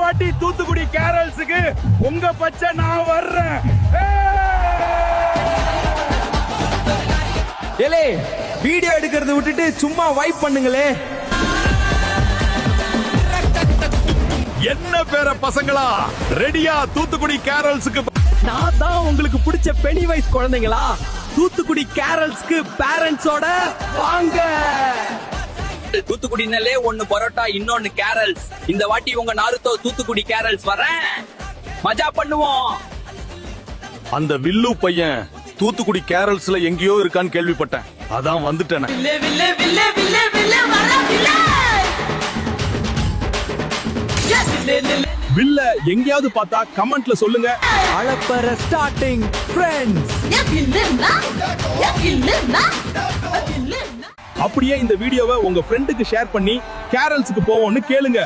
வாட்டி தூத்துக்குடி கேரல்ஸுக்கு உங்க பச்சை நான் வர்றேன். ஏலே வீடியோ எடுக்கிறத விட்டுட்டு சும்மா வைப் பண்ணுங்களே. என்ன பேர பசங்களா, ரெடியா தூத்துக்குடி கேரல்ஸுக்கு? நான் தான் உங்களுக்கு பிடிச்ச பெனி வைஸ் குழந்தைங்களா. தூத்துக்குடி கேரல்ஸ்க்கு பேரண்ட்ஸோட வாங்க. தூத்துக்குடினாலே ஒன்னு பரோட்டா, இன்னொன்னு கேரல்ஸ். இந்த வாட்டி உங்க நாருத்தோ தூத்துக்குடி கேரல்ஸ் வரேன், மஜா பண்ணுவோம். அந்த வில்லு பையன் தூத்துக்குடி கேரல்ஸ்ல எங்கேயோ இருக்கான்னு கேள்விப்பட்டேன், அதான் வந்துட்டேன். வில்ல எங்கேயாவது பார்த்தா கமெண்ட்ல சொல்லுங்க. அலப்பற ஸ்டார்டிங் ஃப்ரெண்ட்ஸ். அப்படியே இந்த வீடியோவை உங்க ஃப்ரெண்டுக்கு ஷேர் பண்ணி கேரல்ஸுக்கு போவோம்னு கேளுங்க.